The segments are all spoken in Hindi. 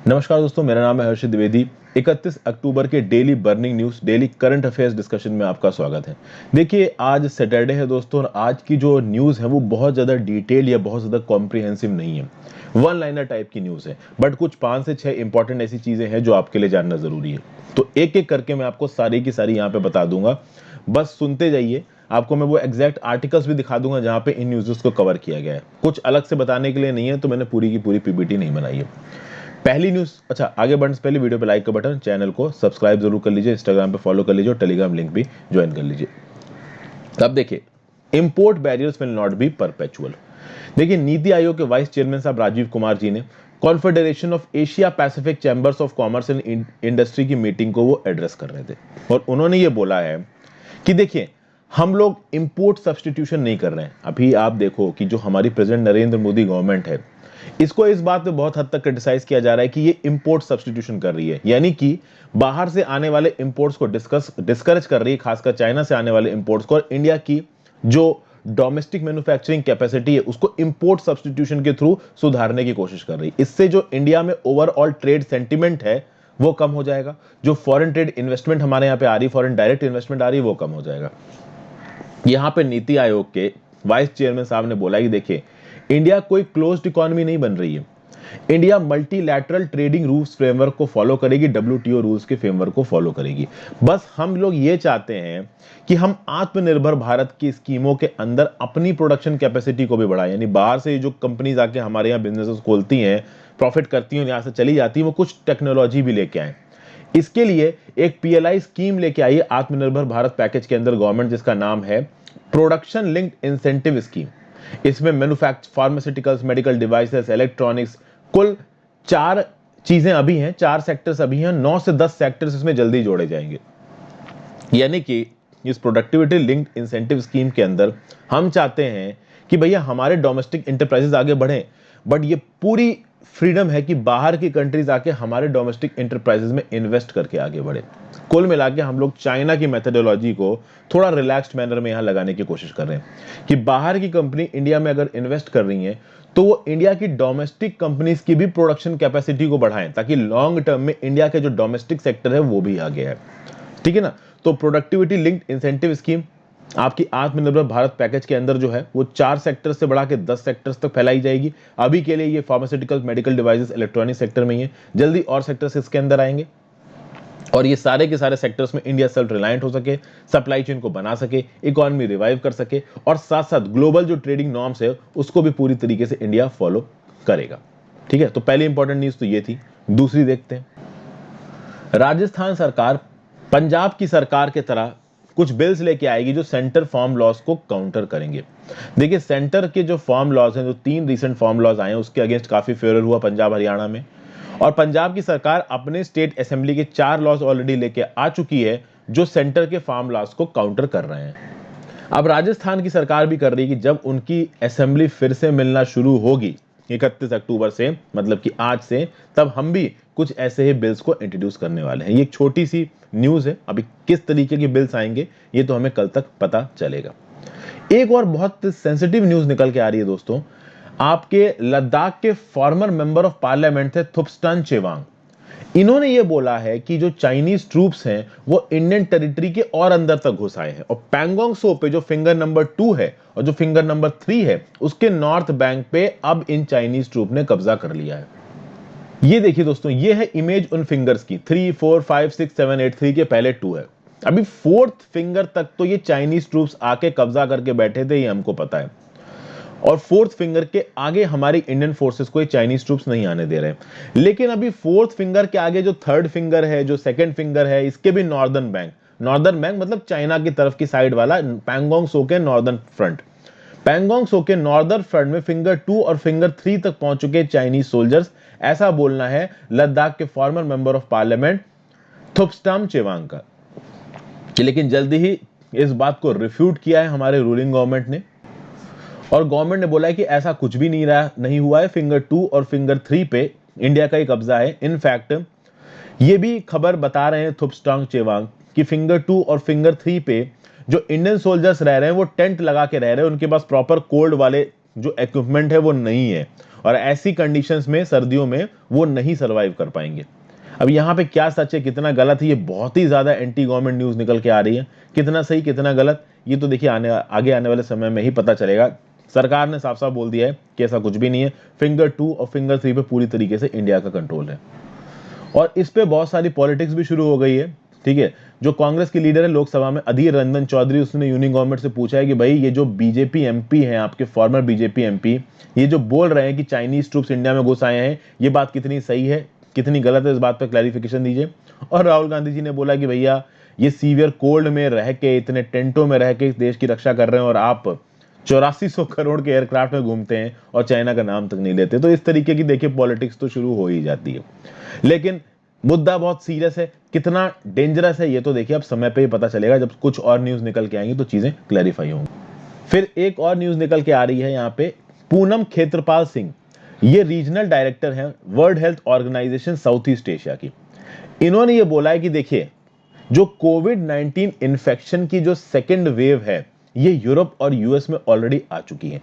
नमस्कार दोस्तों, मेरा नाम है हर्षित द्विवेदी। 31 अक्टूबर के daily burning news, daily current affairs discussion में आपका स्वागत है। देखिए, आज सैटरडे है दोस्तों, और आज की जो न्यूज़ है वो बहुत ज़्यादा डिटेल या बहुत ज़्यादा कॉम्प्रिहेंसिव नहीं है। वन लाइनर टाइप की न्यूज़ है, बट कुछ 5 से 6 इंपॉर्टेंट ऐसी चीज़ें हैं जो आपके लिए जानना ज़रूरी है। तो एक एक करके मैं आपको सारी की सारी यहाँ पे बता दूंगा, बस सुनते जाइए। आपको मैं वो एग्जैक्ट आर्टिकल्स भी दिखा दूंगा जहाँ पे इन न्यूज़ को कवर किया गया है। कुछ अलग से बताने के लिए नहीं है, तो मैंने पूरी की पूरी पीपीटी नहीं बनाई है। पहली न्यूज, अच्छा आगे बढ़ने से पहले वीडियो पे लाइक का बटन, चैनल को सब्सक्राइब जरूर कर लीजिए, इंस्टाग्राम पे फॉलो कर लीजिए और टेलीग्राम लिंक भी ज्वाइन कर लीजिए। अब देखिए, import barriers will not be perpetual. देखिए, नीति आयोग के वाइस चेयरमैन साहब राजीव कुमार जी ने confederation of Asia Pacific chambers of commerce and industry की मीटिंग को वो एड्रेस कर रहे थे, और उन्होंने ये बोला है कि देखिए, हम लोग इंपोर्ट सब्सटीट्यूशन नहीं कर रहे हैं। अभी आप देखो कि जो हमारी प्रेसिडेंट नरेंद्र मोदी गवर्नमेंट है, इसको इस बात पे बहुत हद तक क्रिटिसाइज किया जा रहा है कि ये इंपोर्ट सब्सटीट्यूशन कर रही है, यानी कि बाहर से आने वाले इंपोर्ट्स को डिस्करेज कर रही है, खासकर चाइना से आने वाले इंपोर्ट्स को, और इंडिया की जो डोमेस्टिक मैन्युफैक्चरिंग कैपेसिटी है उसको इंपोर्ट सब्सटीट्यूशन के थ्रू सुधारने की कोशिश कर रही है। इससे जो इंडिया में ओवरऑल ट्रेड सेंटिमेंट है वो कम हो जाएगा, जो फॉरेन ट्रेड इन्वेस्टमेंट हमारे यहाँ पे आ रही, फॉरेन डायरेक्ट इन्वेस्टमेंट आ रही है, वो कम हो जाएगा। यहां पे नीति आयोग के वाइस चेयरमैन साहब ने बोला कि देखिए, इंडिया कोई क्लोज्ड इकोनॉमी नहीं बन रही है। India multilateral trading rules framework को फॉलो करेगी, डब्ल्यूटीओ रूल्स के फ्रेमवर्क को फॉलो करेगी। बस हम लोग ये चाहते हैं कि हम आत्मनिर्भर भारत की स्कीमों के अंदर अपनी प्रोडक्शन कैपेसिटी को भी बढ़ाएं, यानी बाहर से जो कंपनीज आके हमारे यहाँ बिजनेसेस खोलती हैं, प्रॉफिट करती हैं, यहाँ से चली जाती हैं, वो कुछ टेक्नोलॉजी भी लेके आए। इसके लिए एक पीएलआई स्कीम लेके आई आत्मनिर्भर भारत पैकेज के अंदर गवर्नमेंट, जिसका नाम है प्रोडक्शन लिंक्ड इंसेंटिव स्कीम। इसमें manufacture, pharmaceuticals, medical devices, electronics, कुल 4 चीजें अभी हैं, 4 सेक्टर्स अभी हैं, 9 से 10 सेक्टर्स इसमें जल्दी जोड़े जाएंगे। यानी कि इस प्रोडक्टिविटी लिंक्ड इंसेंटिव स्कीम के अंदर हम चाहते हैं कि भैया हमारे डोमेस्टिक इंटरप्राइजेस आगे बढ़ें, बट ये पूरी फ्रीडम है कि बाहर की कंट्रीज आके हमारे डोमेस्टिक इंटरप्राइजेस में इन्वेस्ट करके आगे बढ़े। कुल मिला के हम लोग चाइना की मेथोडोलॉजी को थोड़ा रिलैक्स्ड मैनर में यहां लगाने की कोशिश कर रहे हैं कि बाहर की कंपनी इंडिया में अगर इन्वेस्ट कर रही है तो वो इंडिया की डोमेस्टिक कंपनीज की भी प्रोडक्शन कैपेसिटी को बढ़ाएं, ताकि लॉन्ग टर्म में इंडिया के जो डोमेस्टिक सेक्टर है वो भी आगे है। ठीक है ना? तो प्रोडक्टिविटी लिंक्ड इंसेंटिव स्कीम आपकी आत्मनिर्भर भारत पैकेज के अंदर जो है वो 4 सेक्टर से बढ़ा के 10 सेक्टर्स तक फैलाई जाएगी। अभी के लिए ये pharmaceutical, medical devices, electronic sector में ही है, जल्दी और सेक्टर्स इसके अंदर आएंगे, और ये सारे के सारे सेक्टर्स में इंडिया सेल्फ रिलायंट हो सके, सप्लाई चेन को बना सके, इकोनॉमी रिवाइव कर सके, और साथ साथ ग्लोबल जो ट्रेडिंग नॉर्म्स है उसको भी पूरी तरीके से इंडिया फॉलो करेगा। ठीक है, तो पहली इंपॉर्टेंट न्यूज तो ये थी। दूसरी देखते हैं। राजस्थान सरकार पंजाब की सरकार की तरह कुछ बिल्स लेके आएगी जो सेंटर फार्म लॉस को काउंटर करेंगे। देखिए, सेंटर के जो फार्म लॉस हैं, जो 3 रीसेंट फार्म लॉस आए हैं, उसके अगेंस्ट काफी फेवर हुआ पंजाब हरियाणा में, और पंजाब की सरकार अपने स्टेट असेंबली के 4 लॉस ऑलरेडी लेके आ चुकी है जो सेंटर के फार्म लॉस को काउंटर कर रहे हैं। अब राजस्थान की सरकार भी कर रही है कि जब उनकी असेंबली फिर से मिलना शुरू होगी 31 अक्टूबर से, मतलब कि आज से, तब हम भी कुछ ऐसे ही बिल्स को इंट्रोड्यूस करने वाले हैं। ये एक छोटी सी न्यूज है, अभी किस तरीके के बिल्स आएंगे ये तो हमें कल तक पता चलेगा। एक और बहुत सेंसिटिव न्यूज निकल के आ रही है दोस्तों। आपके लद्दाख के फॉर्मर मेंबर ऑफ पार्लियामेंट थे थुप्स्टान चेवांग। इन्होंने ये बोला है कि जो चाइनीज ट्रूप्स हैं वो इंडियन टेरिटरी के और अंदर तक घुस आए हैं, और पैंगोंग सो पे जो फिंगर नंबर 2 है और जो फिंगर नंबर 3 है उसके नॉर्थ बैंक पे अब इन चाइनीज ट्रूप ने कब्जा कर लिया है। ये देखिए दोस्तों, ये है इमेज उन फिंगर्स की, 3, 4, 5, 6, 7, 8, 3 के पहले 2 है। अभी 4th फिंगर तक तो ये चाइनीज ट्रूप्स आके कब्जा करके बैठे थे, ये हमको पता है, और 4th फिंगर के आगे हमारी इंडियन फोर्सेस को चाइनीज ट्रूप्स नहीं आने दे रहे। लेकिन अभी 4th फिंगर के आगे जो 3rd फिंगर है, जो 2nd फिंगर है, इसके भी नॉर्दर्न बैंक मतलब चाइना की तरफ की साइड वाला पैंगोंग सो के नॉर्दर्न फ्रंट, पैंगोंग सो के नॉर्दर्न फ्रंट में फिंगर 2 और फिंगर 3 तक पहुंच चुके चाइनीज सोल्जर्स, ऐसा बोलना है लद्दाख के former member of parliament Thupstan Chhewang का। लेकिन जल्दी ही इस बात को रिफ्यूट किया है हमारे रूलिंग गवर्नमेंट ने, और गवर्नमेंट ने बोला है कि ऐसा कुछ भी नहीं हुआ है। फिंगर 2 और फिंगर 3 पे इंडिया का ही कब्जा है। इनफैक्ट ये भी खबर बता रहे हैं थुप्स्टांग चेवांग कि फिंगर 2 और फिंगर 3 पे जो इंडियन सोल्जर्स रह रहे हैं वो टेंट लगा के रह रहे हैं, उनके पास प्रॉपर कोल्ड वाले जो इक्विपमेंट है वो नहीं है, और ऐसी कंडीशंस में सर्दियों में वो नहीं सर्वाइव कर पाएंगे। अब यहाँ पे क्या सच है कितना गलत है, ये बहुत ही ज्यादा एंटी गवर्नमेंट न्यूज निकल के आ रही है। कितना सही कितना गलत ये तो देखिए आगे आने वाले समय में ही पता चलेगा। सरकार ने साफ साफ बोल दिया है कि ऐसा कुछ भी नहीं है। फिंगर 2 और फिंगर 3 पे पूरी तरीके से इंडिया का कंट्रोल है और इस पे बहुत सारी पॉलिटिक्स भी शुरू हो गई है। ठीक है, जो कांग्रेस की लीडर है लोकसभा में अधीर रंजन चौधरी, उसने यूनियन गवर्नमेंट से पूछा है कि भाई ये जो बीजेपी एमपी हैं, आपके फॉर्मर बीजेपी एमपी, ये जो बोल रहे हैं कि चाइनीज ट्रूप्स इंडिया में घुस आए हैं, ये बात कितनी सही है कितनी गलत है, इस बात पर क्लैरिफिकेशन दीजिए। और राहुल गांधी जी ने बोला कि भैया ये सीवियर कोल्ड में रह के, इतने टेंटों में रह के इस देश की रक्षा कर रहे हैं और आप 8400 करोड़ के एयरक्राफ्ट में घूमते हैं और चाइना का नाम तक नहीं लेते। तो इस तरीके की देखिए पॉलिटिक्स तो शुरू हो ही जाती है। लेकिन मुद्दा बहुत सीरियस है, कितना डेंजरस है ये तो देखिए अब समय पे ही पता चलेगा, जब कुछ और न्यूज निकल के आएंगी तो चीजें क्लैरिफाई होंगी। फिर एक और न्यूज निकल के आ रही है यहाँ पे, पूनम खेत्रपाल सिंह, ये रीजनल डायरेक्टर हैं World Health Organization South East Asia की। इन्होंने ये बोला है कि देखिए जो कोविड-19 इन्फेक्शन की जो सेकेंड वेव है ये यूरोप और यूएस में ऑलरेडी आ चुकी है।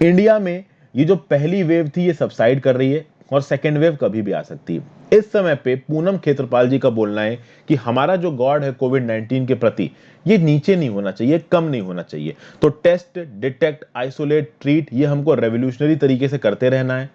इंडिया में ये जो पहली वेव थी ये सबसाइड कर रही है और सेकेंड वेव कभी भी आ सकती है। इस समय पे पूनम खेत्रपाल जी का बोलना है कि हमारा जो गॉड है कोविड-19 के प्रति ये नीचे नहीं होना चाहिए, कम नहीं होना चाहिए। तो टेस्ट, डिटेक्ट, आइसोलेट, ट्रीट ये हमको रेवोल्यूशनरी तरीके से करते रहना है।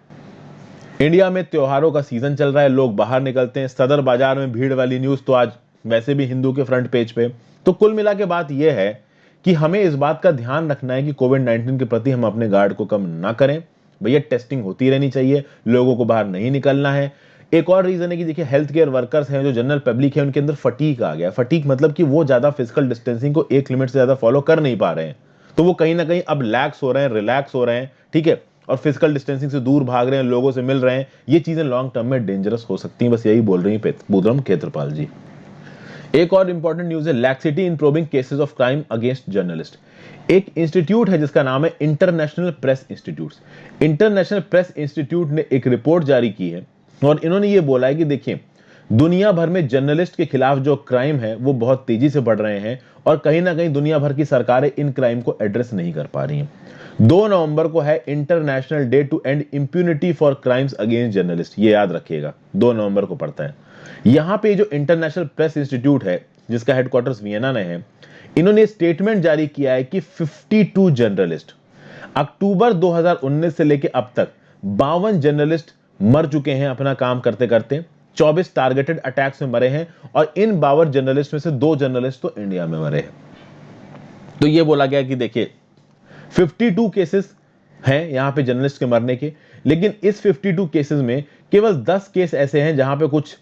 इंडिया में त्योहारों का सीजन चल रहा है, लोग बाहर निकलते हैं, सदर बाजार में भीड़ वाली न्यूज तो आज वैसे भी हिंदू के फ्रंट पेज पे। तो कुल मिला के बात यह है कि हमें इस बात का ध्यान रखना है कि कोविड-19 के प्रति हम अपने गार्ड को कम ना करें। भैया टेस्टिंग होती रहनी चाहिए, लोगों को बाहर नहीं निकलना है। एक और रीजन है कि देखिए हेल्थ केयर वर्कर्स हैं, जो जनरल पब्लिक है, उनके अंदर फटीक आ गया। फटीक मतलब कि वो ज्यादा फिजिकल डिस्टेंसिंग को एक लिमिट से ज्यादा फॉलो कर नहीं पा रहे हैं, तो वो कहीं ना कहीं अब लैक्स हो रहे हैं, रिलैक्स हो रहे हैं। ठीक है, और फिजिकल डिस्टेंसिंग से दूर भाग रहे हैं, लोगों से मिल रहे हैं। ये चीजें लॉन्ग टर्म में डेंजरस हो सकती हैं, बस यही बोल रही है पूनम खेत्रपाल जी। एक और इंपॉर्टेंट न्यूज है, laxity in probing cases of crime against journalist. एक इंस्टीट्यूट है जिसका नाम है international press institute. International press institute ने एक रिपोर्ट जारी की है और इन्होंने ये बोला है कि देखिए दुनिया भर में जर्नलिस्ट के खिलाफ जो क्राइम है वो बहुत तेजी से बढ़ रहे हैं और कहीं ना कहीं दुनिया भर की सरकारें इन क्राइम को एड्रेस नहीं कर पा रही हैं। 2 नवंबर को है international day to end impunity for crimes against journalist, ये याद रखिएगा 2 नवंबर को पड़ता है। यहां पे जो इंटरनेशनल प्रेस इंस्टीट्यूट है जिसका हेडक्वार्टर्स वियना में है, इन्होंने स्टेटमेंट जारी किया है कि 52 जर्नलिस्ट अक्टूबर 2019 से लेकर अब तक 52 जर्नलिस्ट मर चुके हैं अपना काम करते करते। 24 टारगेटेड अटैक्स में मरे हैं और इन 52 जर्नलिस्ट में से 2 जर्नलिस्ट तो इंडिया में मरे हैं। तो ये बोला गया कि देखिए 52 केसेस हैं यहां पे जर्नलिस्ट के मरने के, लेकिन इस 52 केसेस में केवल 10 केस ऐसे हैं जहां पे कुछ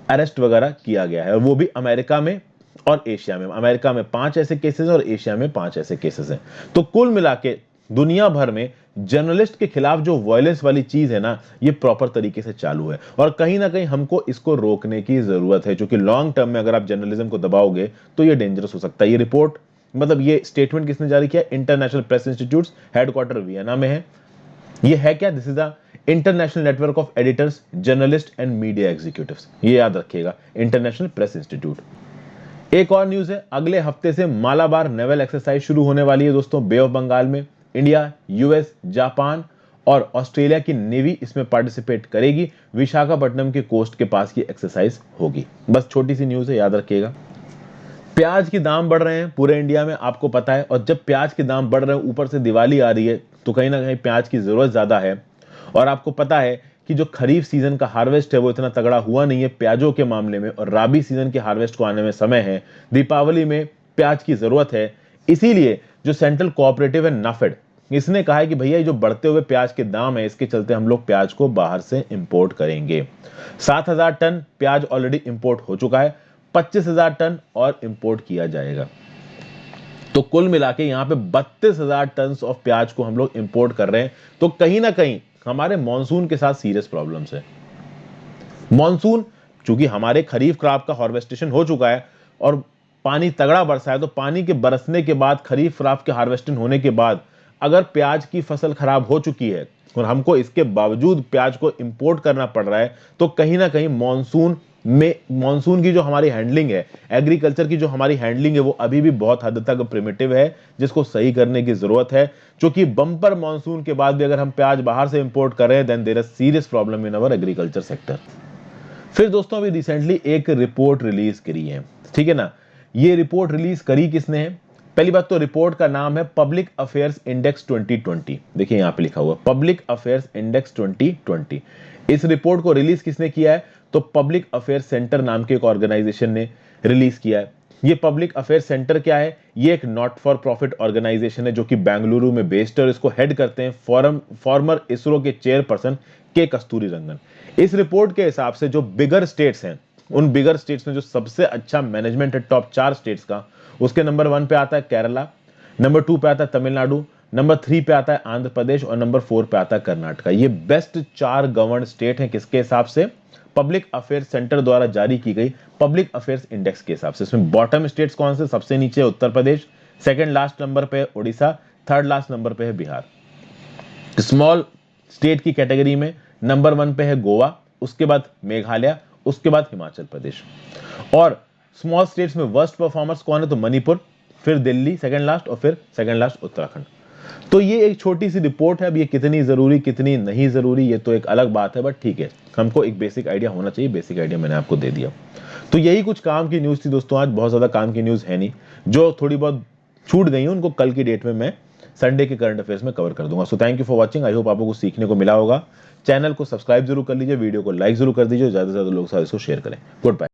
अरेस्ट वगैरह किया गया है, वो भी अमेरिका में और एशिया में। अमेरिका में 5 ऐसे केसेस हैं और एशिया में 5 ऐसे केसेस हैं। तो कुल मिला के दुनिया भर में जर्नलिस्ट के खिलाफ जो वायलेंस वाली चीज है ना, ये प्रॉपर तरीके से चालू है और कहीं ना कहीं हमको इसको रोकने की जरूरत है, क्योंकि लॉन्ग टर्म में अगर आप जर्नलिज्म को दबाओगे तो ये डेंजरस हो सकता है। ये रिपोर्ट मतलब ये स्टेटमेंट किसने जारी किया? International press institute, headquarter Vienna में है। ये है क्या? This is the international network of editors, journalist and media executives, ये याद रखिएगा, इंटरनेशनल प्रेस इंस्टीट्यूट। एक और न्यूज है, अगले हफ्ते से मालाबार नेवल एक्सरसाइज शुरू होने वाली है दोस्तों, बे ऑफ बंगाल में। इंडिया, यूएस, जापान और ऑस्ट्रेलिया की नेवी इसमें पार्टिसिपेट करेगी। विशाखापट्टनम के कोस्ट के पास की एक्सरसाइज होगी। बस छोटी सी न्यूज है, याद रखिएगा। प्याज के दाम बढ़ रहे हैं पूरे इंडिया में, आपको पता है, और जब प्याज के दाम बढ़ रहे हैं, ऊपर से दिवाली आ रही है, तो कहीं ना कहीं प्याज की जरूरत ज्यादा है। और आपको पता है कि जो खरीफ सीजन का हार्वेस्ट है वो इतना तगड़ा हुआ नहीं है प्याजों के मामले में, और राबी सीजन के हार्वेस्ट को आने में समय है। दीपावली में प्याज की जरूरत है, इसीलिए जो सेंट्रल कोऑपरेटिव है नाफेड, इसने कहा है कि भैया ये जो बढ़ते हुए प्याज के दाम है, इसके चलते हम लोग प्याज को बाहर से इंपोर्ट करेंगे। 7,000 टन प्याज ऑलरेडी इंपोर्ट हो चुका है, 25,000 टन और इंपोर्ट किया जाएगा। तो कुल मिला के यहां पे 32,000 टन ऑफ प्याज को हम लोग इंपोर्ट कर रहे हैं। तो कहीं ना कहीं हमारे मॉनसून के साथ सीरियस प्रॉब्लम्स है। मॉनसून, चूंकि हमारे खरीफ क्रॉप का हार्वेस्टेशन हो चुका है और पानी तगड़ा बरसा है, तो पानी के बरसने के बाद, खरीफ क्रॉप के हार्वेस्टिंग होने के बाद अगर प्याज की फसल खराब हो चुकी है और हमको इसके बावजूद प्याज को इंपोर्ट करना पड़ रहा है, तो कहीं ना कहीं मॉनसून की जो हमारी हैंडलिंग है, एग्रीकल्चर की जो हमारी हैंडलिंग है, वो अभी भी बहुत हद तक प्रिमिटिव है, जिसको सही करने की जरूरत है। क्योंकि बम्पर मॉनसून के बाद भी अगर हम प्याज बाहर से इंपोर्ट कर रहे हैं, then there is serious problem in our agriculture sector. फिर दोस्तों अभी रिसेंटली एक रिपोर्ट रिलीज करी है, ठीक है ना। ये रिपोर्ट रिलीज करी किसने है? पहली बात तो रिपोर्ट का नाम है पब्लिक अफेयर्स इंडेक्स 2020। देखिए यहां पे लिखा हुआ पब्लिक अफेयर्स इंडेक्स 2020। इस रिपोर्ट को रिलीज किसने किया है? तो पब्लिक अफेयर्स सेंटर नाम के एक ऑर्गेनाइजेशन ने रिलीज किया है। ये पब्लिक अफेयर्स सेंटर क्या है? ये एक नॉट फॉर प्रॉफिट ऑर्गेनाइजेशन है जो कि बेंगलुरु में बेस्ड है, और इसको हेड करते हैं फॉर्मर इसरो के चेयरपर्सन के कस्तूरी रंगन। इस रिपोर्ट के हिसाब से जो बिगर स्टेट्स हैं, उन बिगर स्टेट्स में जो सबसे अच्छा मैनेजमेंट है टॉप 4 स्टेट्स का, उसके नंबर 1 पे आता है केरला, नंबर 2 पे आता है तमिलनाडु, नंबर 3 पे आता है आंध्र प्रदेश, और नंबर 4 पे आता है कर्नाटका। ये बेस्ट 4 गवर्न स्टेट हैं किसके हिसाब से? पब्लिक अफेयर्स सेंटर द्वारा जारी की गई पब्लिक अफेयर्स इंडेक्स के हिसाब से। इसमें बॉटम स्टेट्स कौन से? सबसे नीचे Uttar Pradesh, second last number पे है उड़ीसा, थर्ड लास्ट नंबर पे है बिहार। स्मॉल स्टेट की कैटेगरी में नंबर 1 पे है गोवा, उसके बाद मेघालय, उसके बाद हिमाचल प्रदेश। और स्मॉल स्टेट्स में वर्स्ट परफॉर्मर्स कौन है? तो मणिपुर, फिर दिल्ली सेकंड लास्ट, और फिर सेकंड लास्ट उत्तराखंड। तो ये एक छोटी सी रिपोर्ट है। अब ये कितनी जरूरी कितनी नहीं जरूरी ये तो एक अलग बात है, बट ठीक है, हमको एक बेसिक आइडिया होना चाहिए। बेसिक आइडिया मैंने आपको दे दिया। तो यही कुछ काम की न्यूज थी दोस्तों। आज बहुत ज्यादा काम की न्यूज है नहीं, जो थोड़ी बहुत छूट गई है उनको कल की डेट में मैं संडे के करंट अफेयर्स में कवर कर दूंगा। So thank you for watching. I hope आपको कुछ सीखने को मिला होगा। चैनल को सब्सक्राइब जरूर कर लीजिए, वीडियो को लाइक जरूर कर दीजिए, ज्यादा से ज्यादा लोग साथ इसको शेयर करें। Good bye.